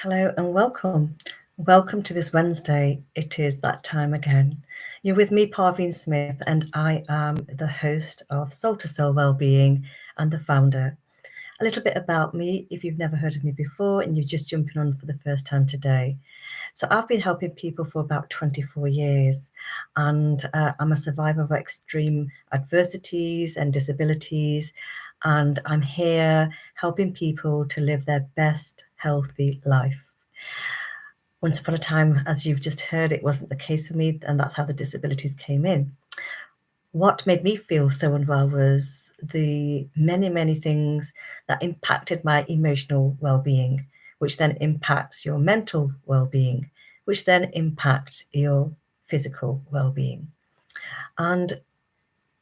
Hello and welcome. Welcome to this Wednesday. It is that time again. You're with me, Parveen Smith, and I am the host of Soul to Soul Wellbeing and the founder. A little bit about me if you've never heard of me before and you're just jumping on for the first time today. So, I've been helping people for about 24 years, and I'm a survivor of extreme adversities and disabilities. And I'm here helping people to live their best, healthy life. Once upon a time, as you've just heard, it wasn't the case for me, and that's how the disabilities came in. What made me feel so unwell was the many, many things that impacted my emotional well-being, which then impacts your mental well-being, which then impacts your physical well-being. And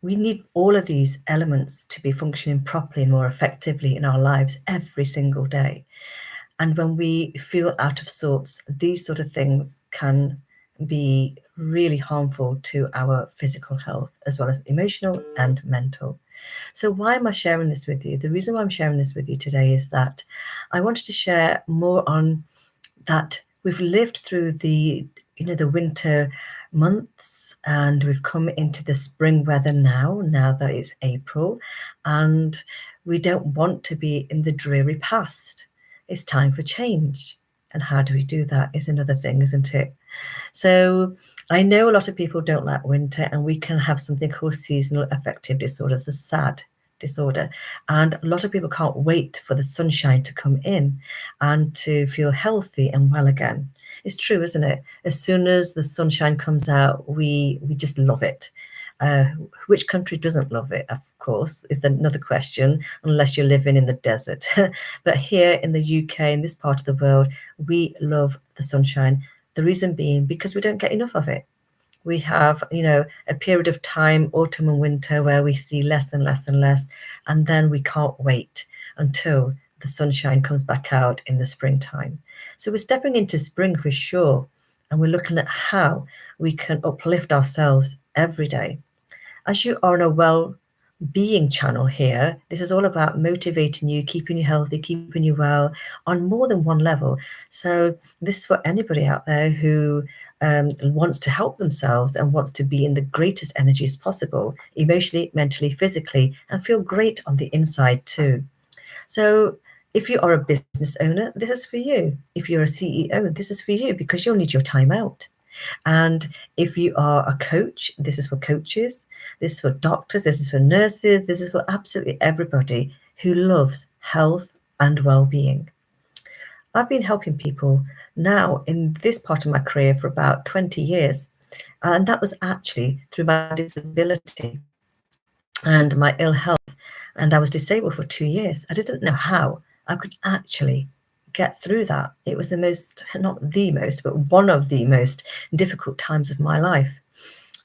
we need all of these elements to be functioning properly and more effectively in our lives every single day. And when we feel out of sorts, these sort of things can be really harmful to our physical health as well as emotional and mental. So, why am I sharing this with you? The reason why I'm sharing this with you today is that I wanted to share more on that we've lived through the winter months and we've come into the spring weather now that it's April, and we don't want to be in the dreary past. It's time for change. And how do we do that is another thing, isn't it? So I know a lot of people don't like winter, and we can have something called seasonal affective disorder, the SAD disorder. And a lot of people can't wait for the sunshine to come in and to feel healthy and well again. It's true, isn't it? As soon as the sunshine comes out, we just love it. Uh, which country doesn't love it, of course, is another question, unless you're living in the desert. But here in the UK, in this part of the world, we love the sunshine. The reason being because we don't get enough of it. We have, a period of time, autumn and winter, where we see less and less and less, and then we can't wait until the sunshine comes back out in the springtime. So we're stepping into spring for sure, and we're looking at how we can uplift ourselves every day. As you are on a well-being channel here, this is all about motivating you, keeping you healthy, keeping you well on more than one level. So this is for anybody out there who wants to help themselves and wants to be in the greatest energies possible, emotionally, mentally, physically, and feel great on the inside too. So if you are a business owner, this is for you. If you're a CEO, this is for you because you'll need your time out. And if you are a coach, this is for coaches, this is for doctors, this is for nurses, this is for absolutely everybody who loves health and well-being. I've been helping people now in this part of my career for about 20 years. And that was actually through my disability and my ill health. And I was disabled for 2 years. I didn't know how I could actually get through that. It was the most, not the most, but one of the most difficult times of my life.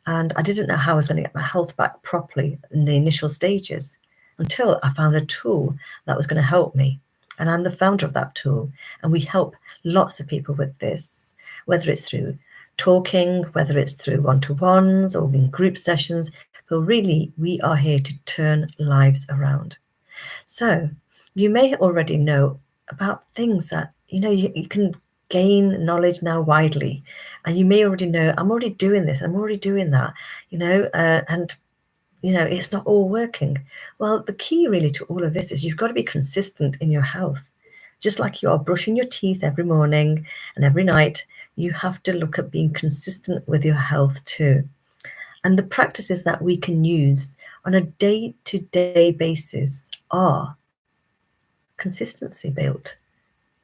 And I didn't know how I was going to get my health back properly in the initial stages until I found a tool that was going to help me. And I'm the founder of that tool. And we help lots of people with this, whether it's through talking, whether it's through one-to-ones or in group sessions. But really, we are here to turn lives around. So you may already know about things that, you can gain knowledge now widely. And you may already know, I'm already doing this, I'm already doing that, and it's not all working. Well, the key really to all of this is you've got to be consistent in your health. Just like you are brushing your teeth every morning and every night, you have to look at being consistent with your health too. And the practices that we can use on a day-to-day basis are consistency built.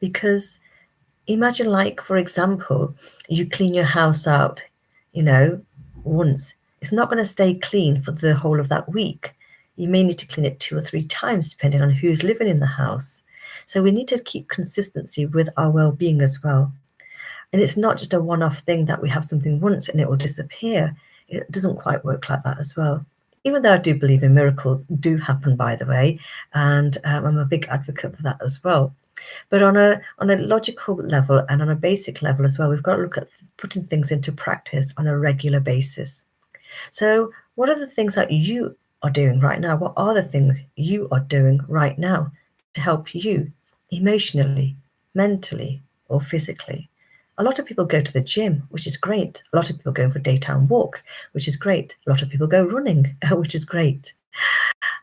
Because imagine, like, for example, you clean your house out, once. It's not going to stay clean for the whole of that week. You may need to clean it 2 or 3 times, depending on who's living in the house. So we need to keep consistency with our well-being as well. And it's not just a one-off thing that we have something once and it will disappear. It doesn't quite work like that as well. Even though I do believe in miracles do happen, by the way, and I'm a big advocate for that as well. But on a logical level and on a basic level as well, we've got to look at putting things into practice on a regular basis. So what are the things that you are doing right now? What are the things you are doing right now to help you emotionally, mentally, or physically. A lot of people go to the gym, which is great. A lot of people go for daytime walks, which is great. A lot of people go running, which is great.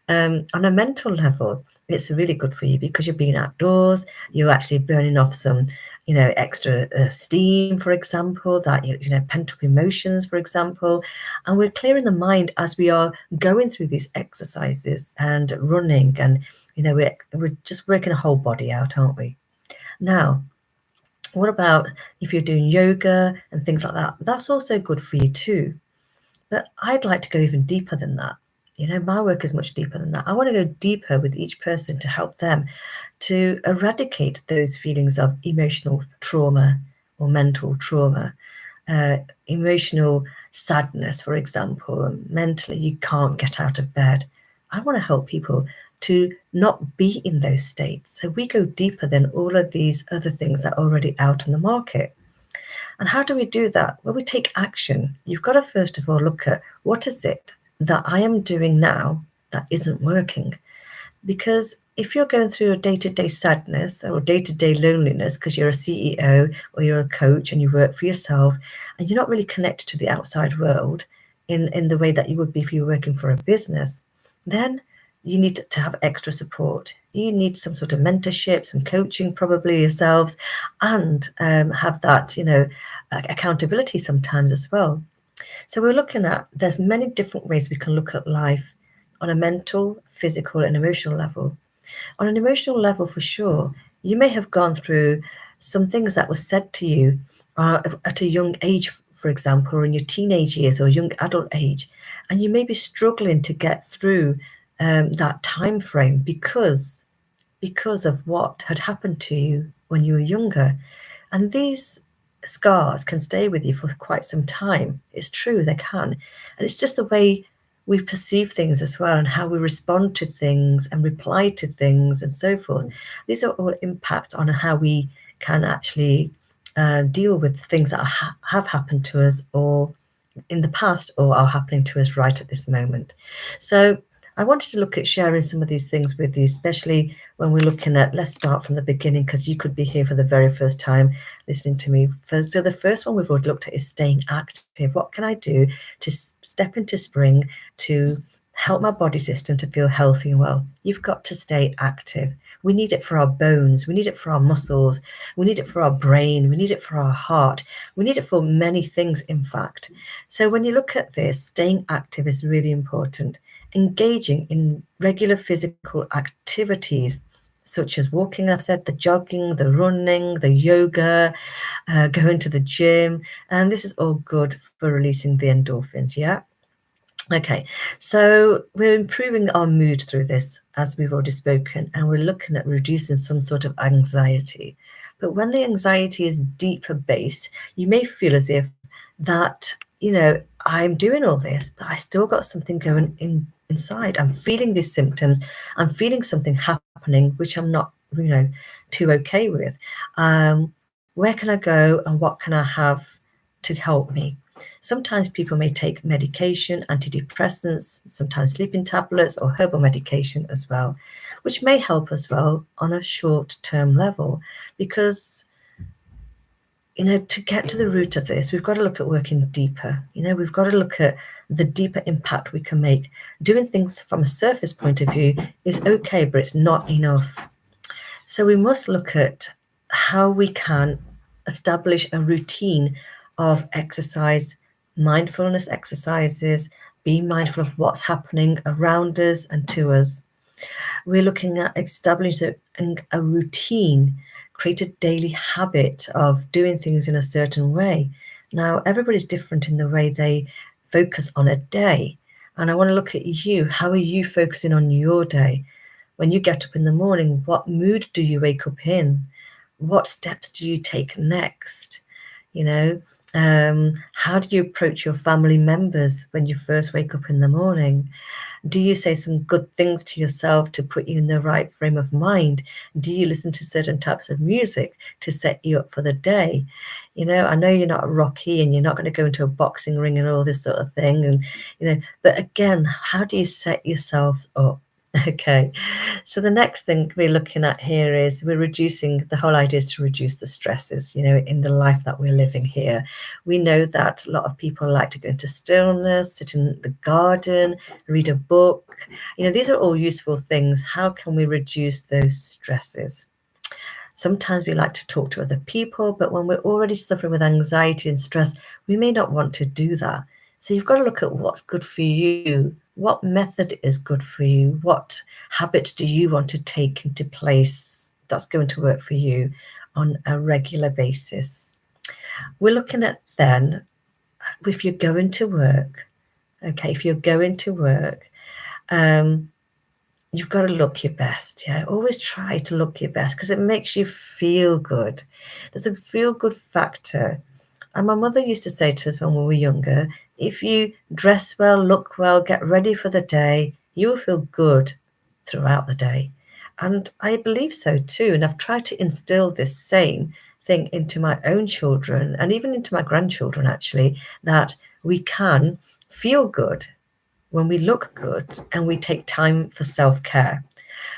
On a mental level, it's really good for you because you're being outdoors, you're actually burning off some, extra steam, for example, that, pent up emotions, for example. And we're clearing the mind as we are going through these exercises and running. And, we're just working a whole body out, aren't we? Now, what about if you're doing yoga and things like that? That's also good for you too. But I'd like to go even deeper than that. My work is much deeper than that. I want to go deeper with each person to help them to eradicate those feelings of emotional trauma or mental trauma, emotional sadness, for example, and mentally you can't get out of bed. I want to help people to not be in those states. So we go deeper than all of these other things that are already out on the market. And how do we do that? Well, we take action. You've got to first of all look at what is it that I am doing now that isn't working. Because if you're going through a day-to-day sadness or day-to-day loneliness because you're a CEO or you're a coach and you work for yourself and you're not really connected to the outside world in the way that you would be if you were working for a business, then you need to have extra support. You need some sort of mentorship, some coaching probably yourselves, and have that, accountability sometimes as well. So we're looking at, there's many different ways we can look at life on a mental, physical, and emotional level. On an emotional level, for sure, you may have gone through some things that were said to you at a young age, for example, or in your teenage years or young adult age, and you may be struggling to get through that time frame because of what had happened to you when you were younger. And these scars can stay with you for quite some time. It's true, they can. And it's just the way we perceive things as well and how we respond to things and reply to things and so forth. These are all impact on how we can actually deal with things that have happened to us or in the past or are happening to us right at this moment. So I wanted to look at sharing some of these things with you, especially when we're looking at, let's start from the beginning, because you could be here for the very first time listening to me. First, so the first one we've already looked at is staying active. What can I do to step into spring to help my body system to feel healthy and well? You've got to stay active. We need it for our bones. We need it for our muscles. We need it for our brain. We need it for our heart. We need it for many things, in fact. So when you look at this, staying active is really important. Engaging in regular physical activities, such as walking, I've said, the jogging, the running, the yoga, going to the gym. And this is all good for releasing the endorphins, yeah? Okay, so we're improving our mood through this, as we've already spoken, and we're looking at reducing some sort of anxiety. But when the anxiety is deeper based, you may feel as if that, I'm doing all this, but I still got something going inside. I'm feeling these symptoms. I'm feeling something happening, which I'm not, too okay with. Where can I go and what can I have to help me? Sometimes people may take medication, antidepressants, sometimes sleeping tablets or herbal medication as well, which may help as well on a short-term level because, to get to the root of this, we've got to look at working deeper. We've got to look at the deeper impact we can make. Doing things from a surface point of view is okay, but it's not enough. So we must look at how we can establish a routine of exercise, mindfulness exercises, being mindful of what's happening around us and to us. We're looking at establishing a routine, create a daily habit of doing things in a certain way. Now, everybody's different in the way they focus on a day. And I want to look at you. How are you focusing on your day? When you get up in the morning, what mood do you wake up in? What steps do you take next? How do you approach your family members when you first wake up in the morning? Do you say some good things to yourself to put you in the right frame of mind? Do you listen to certain types of music to set you up for the day? I know you're not Rocky and you're not going to go into a boxing ring and all this sort of thing. And, but again, how do you set yourself up? Okay, so the next thing we're looking at here is we're reducing, the whole idea is to reduce the stresses, in the life that we're living here. We know that a lot of people like to go into stillness, sit in the garden, read a book. These are all useful things. How can we reduce those stresses? Sometimes we like to talk to other people, but when we're already suffering with anxiety and stress, we may not want to do that. So you've got to look at what's good for you. What method is good for you? What habit do you want to take into place that's going to work for you on a regular basis? We're looking at then, if you're going to work, okay, if you're going to work, you've got to look your best. Yeah, always try to look your best because it makes you feel good. There's a feel good factor. And my mother used to say to us when we were younger, if you dress well, look well, get ready for the day, you will feel good throughout the day. And I believe so too. And I've tried to instill this same thing into my own children and even into my grandchildren, actually, that we can feel good when we look good and we take time for self-care.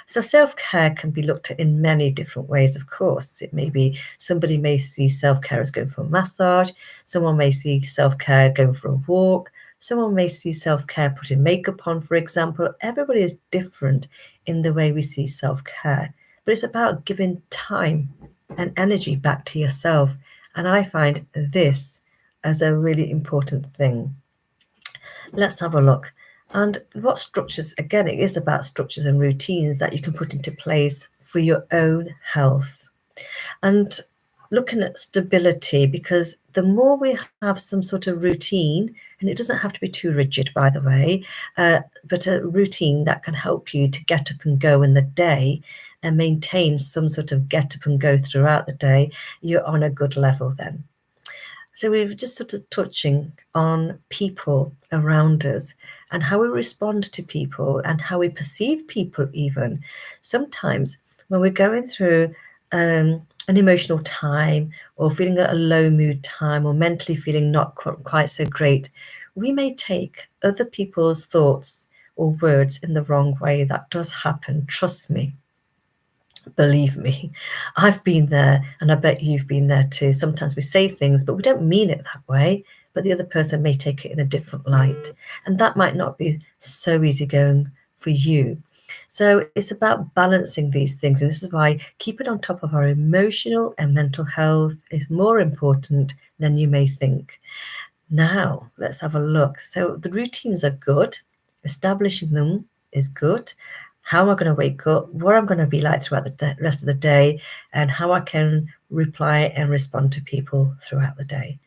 So self-care can be looked at in many different ways, of course. It may be somebody may see self-care as going for a massage, someone may see self-care going for a walk, someone may see self-care putting makeup on, for example. Everybody is different in the way we see self-care, but it's about giving time and energy back to yourself. And I find this as a really important thing. Let's have a look. And what structures, again, it is about structures and routines that you can put into place for your own health. And looking at stability, because the more we have some sort of routine, and it doesn't have to be too rigid, by the way, but a routine that can help you to get up and go in the day and maintain some sort of get up and go throughout the day, you're on a good level then. So we were just sort of touching on people around us and how we respond to people and how we perceive people even. Sometimes when we're going through an emotional time or feeling a low mood time or mentally feeling not quite so great, we may take other people's thoughts or words in the wrong way. That does happen, trust me. Believe me, I've been there, and I bet you've been there too. Sometimes we say things, but we don't mean it that way, but the other person may take it in a different light, and that might not be so easygoing for you. So it's about balancing these things, and this is why keeping on top of our emotional and mental health is more important than you may think. Now, let's have a look. So the routines are good. Establishing them is good. How am I going to wake up? What I'm going to be like throughout the rest of the day, and how I can reply and respond to people throughout the day.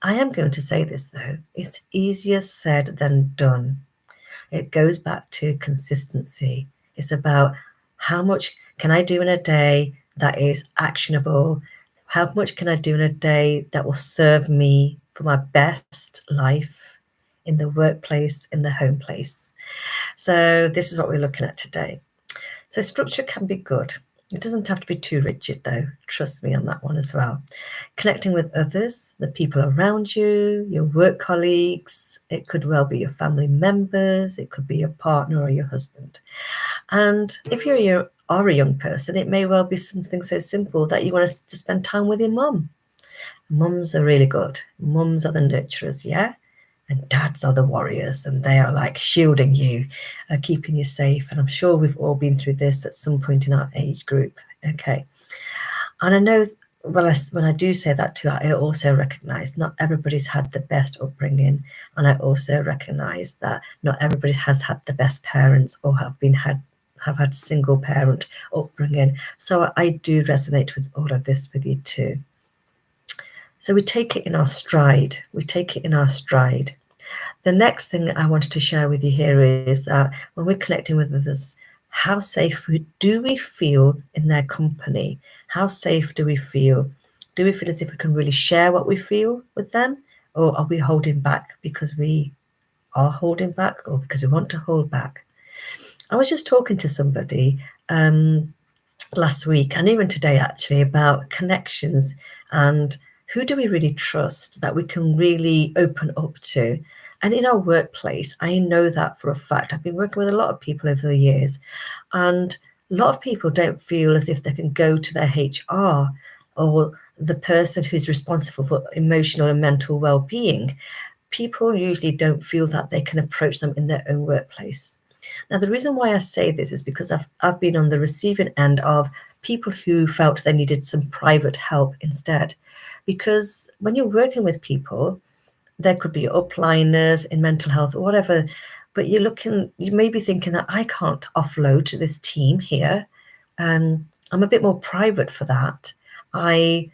I am going to say this though, it's easier said than done. It goes back to consistency. It's about how much can I do in a day that is actionable? How much can I do in a day that will serve me for my best life in the workplace, in the home place? So this is what we're looking at today. So structure can be good. It doesn't have to be too rigid though. Trust me on that one as well. Connecting with others, the people around you, your work colleagues, it could well be your family members, it could be your partner or your husband. And if are a young person, it may well be something so simple that you want to spend time with your mum. Mums are really good. Mums are the nurturers, yeah? And dads are the warriors, and they are like shielding you, keeping you safe. And I'm sure we've all been through this at some point in our age group. Okay. And I know when I do say that too, I also recognize not everybody's had the best upbringing. And I also recognize that not everybody has had the best parents or have had single parent upbringing. So I do resonate with all of this with you too. So we take it in our stride. We take it in our stride. The next thing I wanted to share with you here is that when we're connecting with others, how safe do we feel in their company? How safe do we feel? Do we feel as if we can really share what we feel with them? Or are we holding back because we are holding back or because we want to hold back? I was just talking to somebody last week and even today actually about connections and who do we really trust that we can really open up to. And in our workplace, I know that for a fact. I've been working with a lot of people over the years, and a lot of people don't feel as if they can go to their HR or the person who's responsible for emotional and mental well-being. People usually don't feel that they can approach them in their own workplace. Now, the reason why I say this is because I've been on the receiving end of people who felt they needed some private help instead. Because when you're working with people, there could be upliners in mental health or whatever, but you may be thinking that I can't offload to this team here. I'm a bit more private for that. I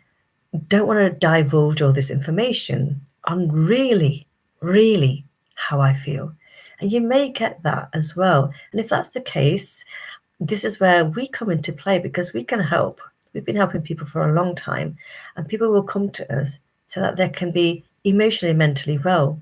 don't want to divulge all this information on really how I feel. And you may get that as well. And if that's the case, this is where we come into play because we can help. We've been helping people for a long time, and people will come to us so that they can be emotionally and mentally well.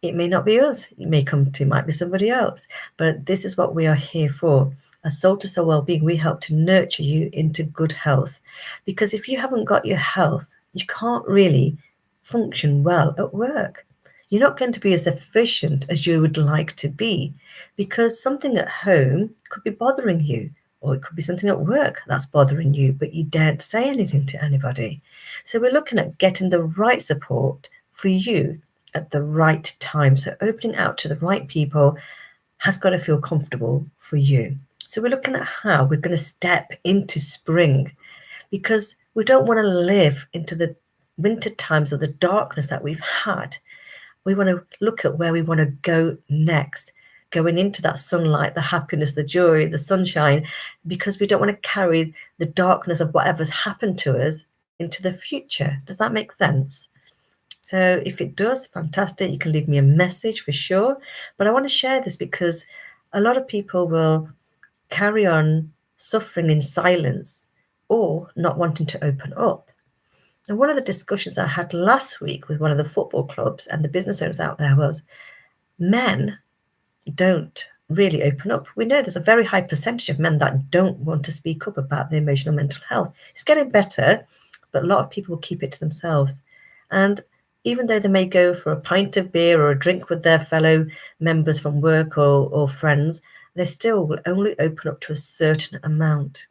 It may not be us, might be somebody else, but this is what we are here for. As Soul to Soul Wellbeing, we help to nurture you into good health. Because if you haven't got your health, you can't really function well at work. You're not going to be as efficient as you would like to be because something at home could be bothering you, or it could be something at work that's bothering you, but you daren't say anything to anybody. So we're looking at getting the right support for you at the right time. So opening out to the right people has got to feel comfortable for you. So we're looking at how we're going to step into spring because we don't want to live into the winter times of the darkness that we've had. We want to look at where we want to go next, going into that sunlight, the happiness, the joy, the sunshine, because we don't want to carry the darkness of whatever's happened to us into the future. Does that make sense? So if it does, fantastic. You can leave me a message for sure. But I want to share this because a lot of people will carry on suffering in silence or not wanting to open up. And one of the discussions I had last week with one of the football clubs and the business owners out there was men don't really open up. We know there's a very high percentage of men that don't want to speak up about their emotional mental health. It's getting better, but a lot of people will keep it to themselves. And even though they may go for a pint of beer or a drink with their fellow members from work or friends, they still will only open up to a certain amount.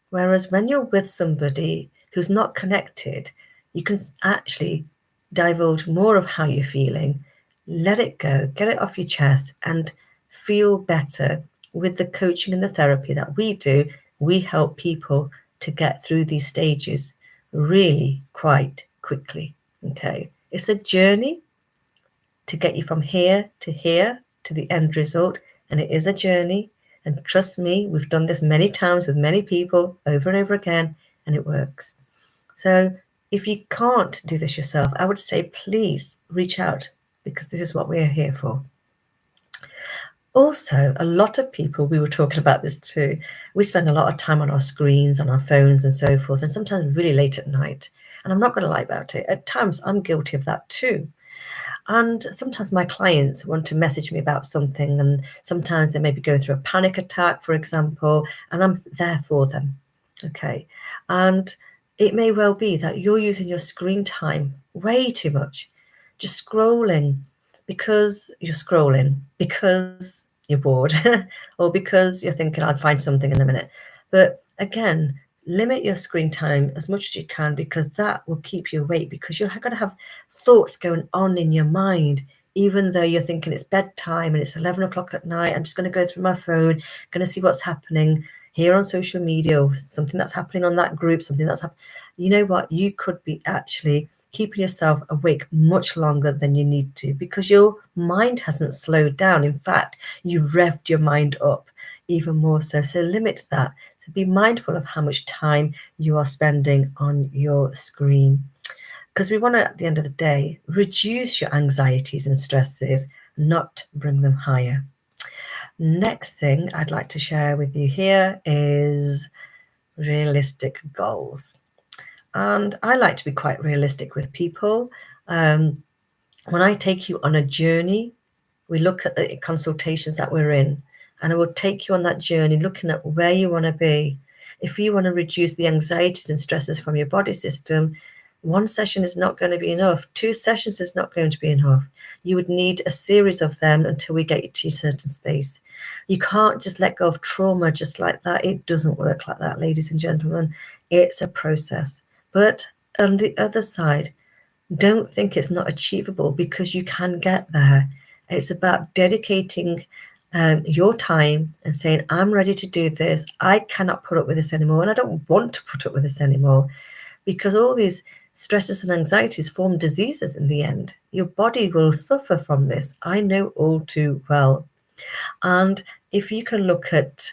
Whereas when you're with somebody who's not connected, you can actually divulge more of how you're feeling, let it go, get it off your chest, and feel better. With the coaching and the therapy that we do, we help people to get through these stages really quite quickly. Okay, it's a journey to get you from here to the end result, and it is a journey. And trust me, we've done this many times with many people over and over again, and it works. So if you can't do this yourself, I would say please reach out because this is what we are here for. Also, a lot of people, we were talking about this too, we spend a lot of time on our screens, on our phones and so forth, and sometimes really late at night. And I'm not going to lie about it. At times, I'm guilty of that too. And sometimes my clients want to message me about something, and sometimes they may be going through a panic attack, for example, and I'm there for them. Okay. And it may well be that you're using your screen time way too much, just scrolling because you're bored or because you're thinking I'd find something in a minute. But again, limit your screen time as much as you can because that will keep you awake because you're going to have thoughts going on in your mind even though you're thinking it's bedtime and it's 11 o'clock at night. I'm just going to go through my phone, going to see what's happening here on social media or something that's happening on that group, something that's happening. You know what? You could be actually keeping yourself awake much longer than you need to because your mind hasn't slowed down. In fact, you've revved your mind up even more so. So limit that. So be mindful of how much time you are spending on your screen. Because we want to, at the end of the day, reduce your anxieties and stresses, not bring them higher. Next thing I'd like to share with you here is realistic goals. And I like to be quite realistic with people. When I take you on a journey, we look at the consultations that we're in, and I will take you on that journey looking at where you want to be. If you want to reduce the anxieties and stresses from your body system, One session is not going to be enough. 2 sessions is not going to be enough. You would need a series of them until we get you to a certain space. You can't just let go of trauma just like that. It doesn't work like that, ladies and gentlemen. It's a process. But on the other side, don't think it's not achievable, because you can get there. It's about dedicating your time and saying, I'm ready to do this. I cannot put up with this anymore, and I don't want to put up with this anymore, because all these stresses and anxieties form diseases in the end. Your body will suffer from this. I know all too well. And if you can look at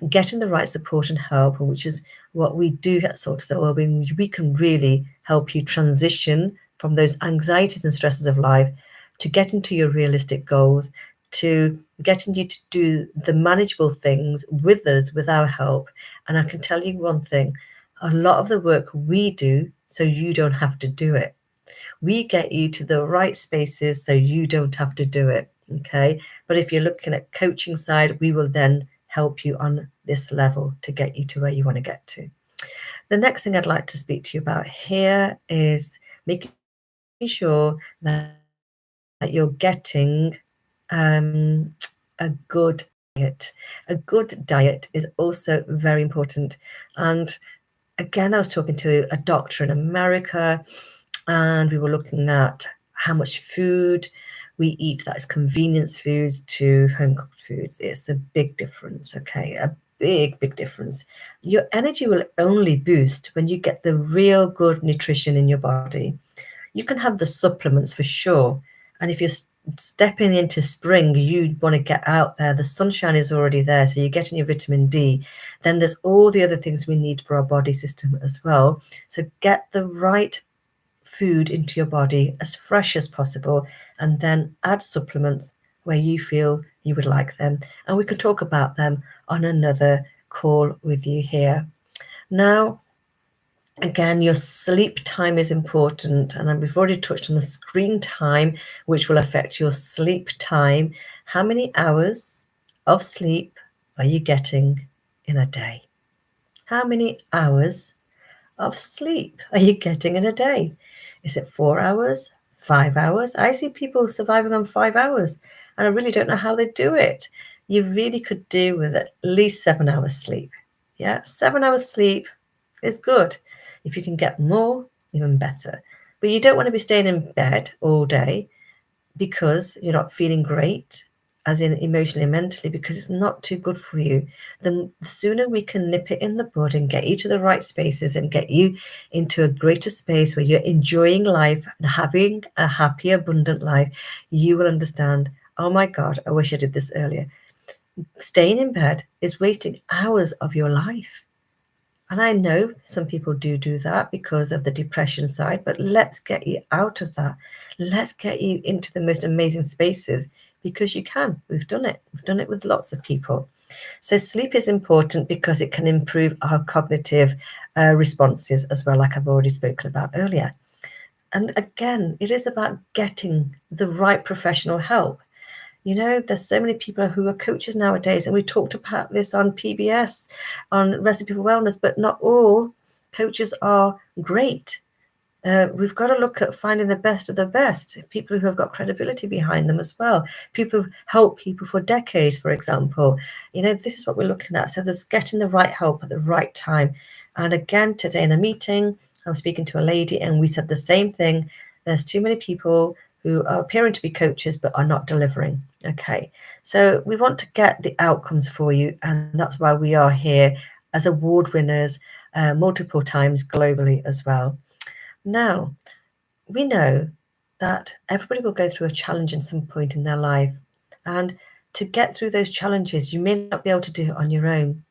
getting the right support and help, which is what we do at Soul to Soul Wellbeing, we can really help you transition from those anxieties and stresses of life to getting to your realistic goals, to getting you to do the manageable things with us, with our help. And I can tell you one thing, a lot of the work we do so you don't have to do it. We get you to the right spaces so you don't have to do it. Okay. But if you're looking at coaching side, we will then help you on this level to get you to where you want to get to. The next thing I'd like to speak to you about here is making sure that you're getting a good diet. A good diet is also very important. And again, I was talking to a doctor in America, and we were looking at how much food we eat that is convenience foods to home cooked foods. It's a big difference, okay? A big difference. Your energy will only boost when you get the real good nutrition in your body. You can have the supplements for sure. And if you're stepping into spring, you want to get out there. The sunshine is already there, so you're getting your vitamin D. Then there's all the other things we need for our body system as well. So get the right food into your body as fresh as possible, and then add supplements where you feel you would like them. And we can talk about them on another call with you here. Now, again, your sleep time is important, and we've already touched on the screen time, which will affect your sleep time. How many hours of sleep are you getting in a day? How many hours of sleep are you getting in a day? Is it 4 hours, 5 hours? I see people surviving on 5 hours, and I really don't know how they do it. You really could do with at least 7 hours sleep. Yeah, 7 hours sleep is good. If you can get more, even better. But you don't want to be staying in bed all day because you're not feeling great, as in emotionally and mentally, because it's not too good for you. The sooner we can nip it in the bud and get you to the right spaces and get you into a greater space where you're enjoying life and having a happy, abundant life, you will understand, oh my God, I wish I did this earlier. Staying in bed is wasting hours of your life. And I know some people do that because of the depression side, but let's get you out of that. Let's get you into the most amazing spaces, because you can. We've done it. We've done it with lots of people. So sleep is important because it can improve our cognitive responses as well, like I've already spoken about earlier. And again, it is about getting the right professional help. You know, there's so many people who are coaches nowadays, and we talked about this on PBS, on Recipe for Wellness, but not all coaches are great. We've got to look at finding the best of the best, people who have got credibility behind them as well. People who help people for decades, for example. You know, this is what we're looking at. So there's getting the right help at the right time. And again, today in a meeting, I was speaking to a lady, and we said the same thing. There's too many people who are appearing to be coaches but are not delivering. Okay, so we want to get the outcomes for you, and that's why we are here as award winners multiple times globally as well. Now, we know that everybody will go through a challenge at some point in their life, and to get through those challenges, you may not be able to do it on your own.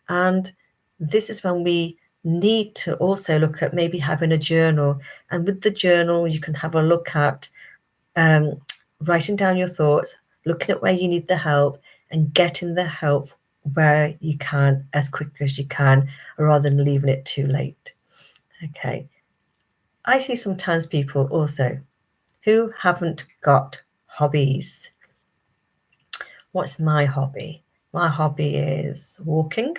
And this is when we need to also look at maybe having a journal, and with the journal, you can have a look at writing down your thoughts, looking at where you need the help, and getting the help where you can as quick as you can, rather than leaving it too late. Okay. I see sometimes people also who haven't got hobbies. What's my hobby? My hobby is walking,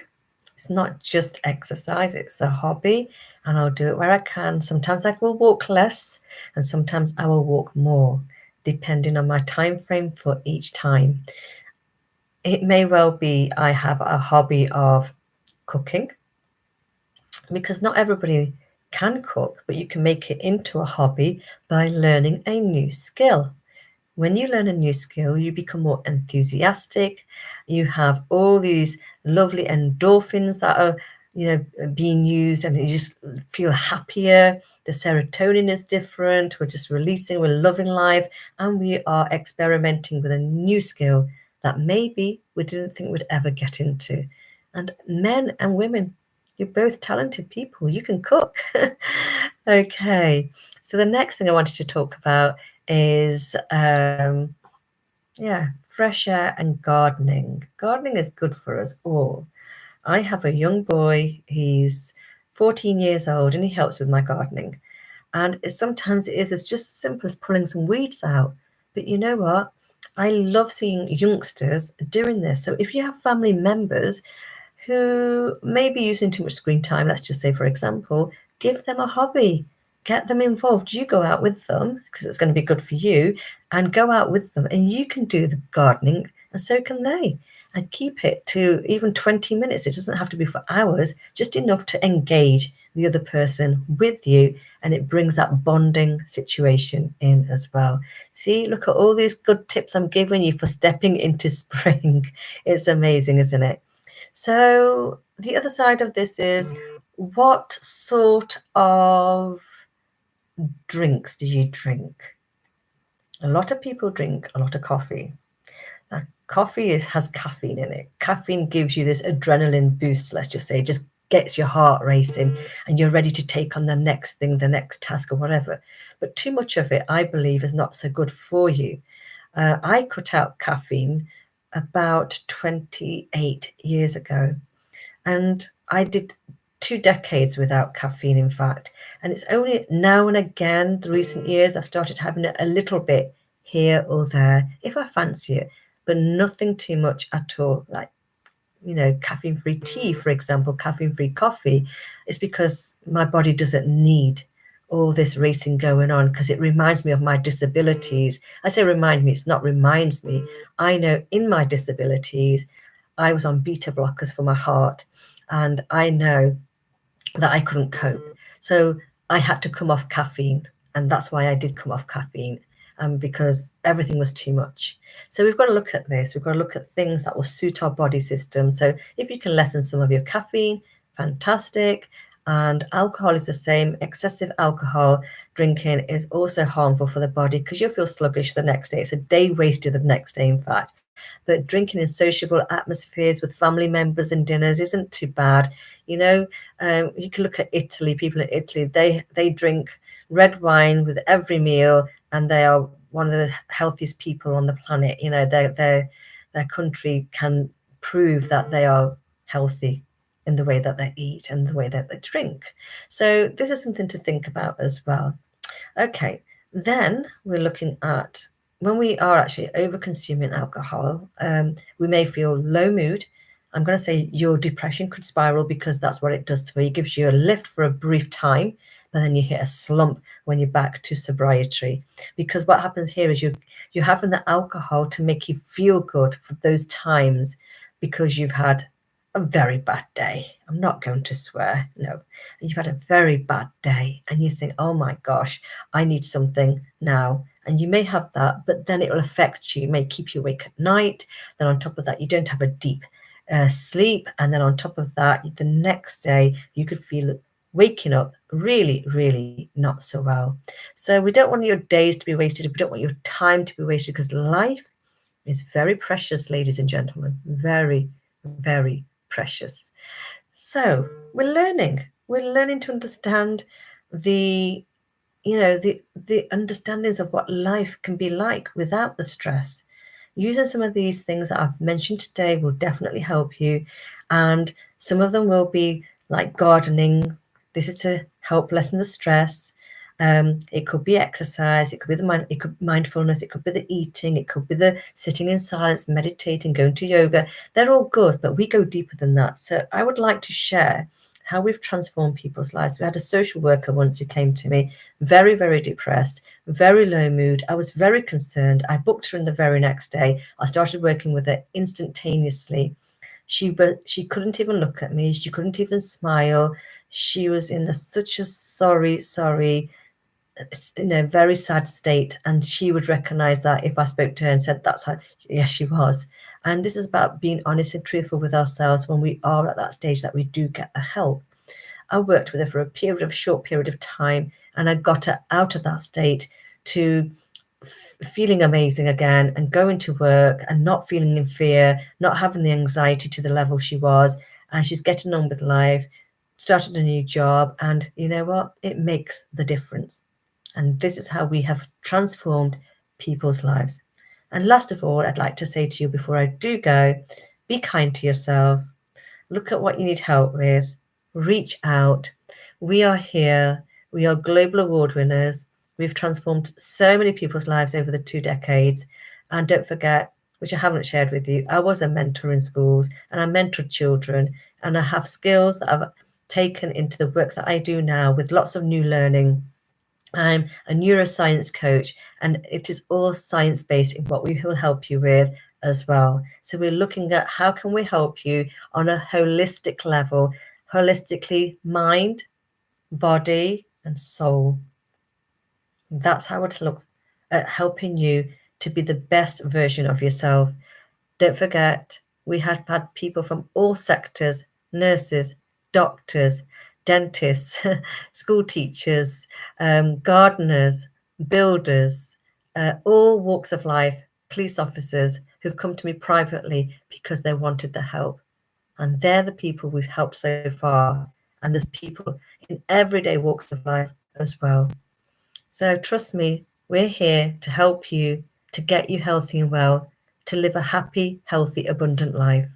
It's not just exercise, it's a hobby, and I'll do it where I can. Sometimes I will walk less, and sometimes I will walk more, depending on my time frame for each time. It may well be I have a hobby of cooking, because not everybody can cook, but you can make it into a hobby by learning a new skill. When you learn a new skill, you become more enthusiastic. You have all these lovely endorphins that are, being used, and you just feel happier. The serotonin is different. We're just releasing, we're loving life, and we are experimenting with a new skill that maybe we didn't think we'd ever get into. And men and women, you're both talented people. You can cook. Okay. So the next thing I wanted to talk about is fresh air and gardening. Gardening is good for us all. I have a young boy, he's 14 years old, and he helps with my gardening. And sometimes it is as just as simple as pulling some weeds out. But you know what? I love seeing youngsters doing this. So if you have family members who may be using too much screen time, let's just say, for example, give them a hobby, get them involved. You go out with them because it's going to be good for you, and go out with them, and you can do the gardening, and so can they. And keep it to even 20 minutes. It doesn't have to be for hours, just enough to engage the other person with you, and it brings that bonding situation in as well. See, look at all these good tips I'm giving you for stepping into spring. It's amazing, isn't it? So the other side of this is, what sort of drinks do you drink? A lot of people drink a lot of coffee. Now, coffee has caffeine in it. Caffeine gives you this adrenaline boost, let's just say, just gets your heart racing, and you're ready to take on the next thing, the next task, or whatever. But too much of it, I believe, is not so good for you. I cut out caffeine about 28 years ago. And I did 2 decades without caffeine, in fact. And it's only now and again, the recent years, I've started having it a little bit here or there if I fancy it, but nothing too much at all. Like, caffeine-free tea, for example, caffeine-free coffee, is because my body doesn't need all this racing going on, because it reminds me of my disabilities. I say remind me, it's not reminds me. I know in my disabilities, I was on beta blockers for my heart, and I know that I couldn't cope. So I had to come off caffeine, and that's why I did come off caffeine, because everything was too much. So we've got to look at this. We've got to look at things that will suit our body system. So if you can lessen some of your caffeine, fantastic. And alcohol is the same. Excessive alcohol drinking is also harmful for the body, because you'll feel sluggish the next day. It's a day wasted the next day, in fact. But drinking in sociable atmospheres with family members and dinners isn't too bad. You can look at Italy. People in Italy, they drink red wine with every meal, and they are one of the healthiest people on the planet. Their country can prove that they are healthy in the way that they eat and the way that they drink. So this is something to think about as well. Okay, then we're looking at when we are actually over consuming alcohol, we may feel low mood. I'm going to say your depression could spiral, because that's what it does to me. It gives you a lift for a brief time, but then you hit a slump when you're back to sobriety. Because what happens here is you're having the alcohol to make you feel good for those times, because you've had a very bad day. I'm not going to swear, no. You've had a very bad day, and you think, oh my gosh, I need something now. And you may have that, but then it will affect you. It may keep you awake at night. Then on top of that, you don't have a deep sleep. And then on top of that, the next day, you could feel waking up really, really not so well. So we don't want your days to be wasted. We don't want your time to be wasted, because life is very precious, ladies and gentlemen. Very, very precious. So we're learning. We're learning to understand the understandings of what life can be like without the stress. Using some of these things that I've mentioned today will definitely help you. And some of them will be like gardening. This is to help lessen the stress. It could be exercise, it could be it could be mindfulness, it could be the eating, it could be the sitting in silence, meditating, going to yoga. They're all good, but we go deeper than that. So I would like to share how we've transformed people's lives. We had a social worker once who came to me, very, very depressed, very low mood. I was very concerned. I booked her in the very next day. I started working with her instantaneously. She couldn't even look at me. She couldn't even smile. She was in such a sorry, very sad state. And she would recognize that if I spoke to her and said, that's how, yes, she was. And this is about being honest and truthful with ourselves when we are at that stage that we do get the help. I worked with her for a short period of time, and I got her out of that state to feeling amazing again and going to work and not feeling in fear, not having the anxiety to the level she was. And she's getting on with life, started a new job, and you know what? It makes the difference. And this is how we have transformed people's lives. And last of all, I'd like to say to you before I do go, be kind to yourself. Look at what you need help with. Reach out. We are here. We are global award winners. We've transformed so many people's lives over the 2 decades. And don't forget, which I haven't shared with you, I was a mentor in schools and I mentored children, and I have skills that I've taken into the work that I do now with lots of new learning. I'm a neuroscience coach, and it is all science-based in what we will help you with as well. So we're looking at how can we help you on a holistic level, holistically mind, body, and soul. That's how it look at helping you to be the best version of yourself. Don't forget, we have had people from all sectors, nurses, doctors, dentists, school teachers, gardeners, builders, all walks of life, police officers who've come to me privately because they wanted the help. And they're the people we've helped so far. And there's people in everyday walks of life as well. So trust me, we're here to help you, to get you healthy and well, to live a happy, healthy, abundant life.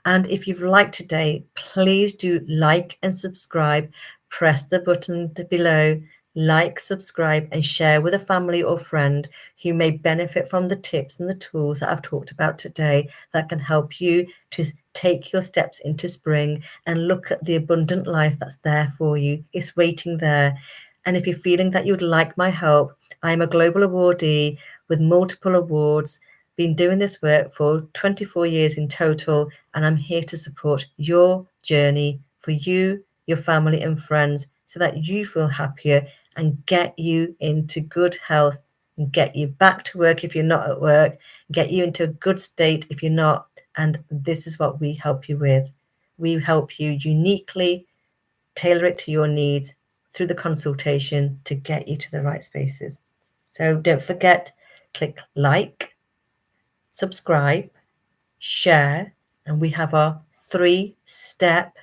And if you've liked today, please do like and subscribe. Press the button below, like, subscribe, and share with a family or friend who may benefit from the tips and the tools that I've talked about today that can help you to take your steps into spring and look at the abundant life that's there for you. It's waiting there. And if you're feeling that you would like my help, I'm a global awardee with multiple awards, been doing this work for 24 years in total, and I'm here to support your journey for you, your family and friends, so that you feel happier and get you into good health and get you back to work if you're not at work, get you into a good state if you're not. And this is what we help you with. We help you uniquely tailor it to your needs through the consultation to get you to the right spaces. So don't forget, click like, subscribe, share, and we have our 3-step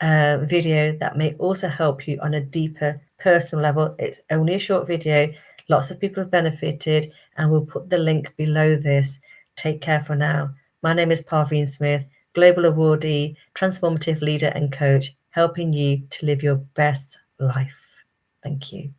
video that may also help you on a deeper personal level. It's only a short video. Lots of people have benefited, and we'll put the link below this. Take care for now. My name is Parveen Smith, global awardee, transformative leader and coach, helping you to live your best life. Thank you.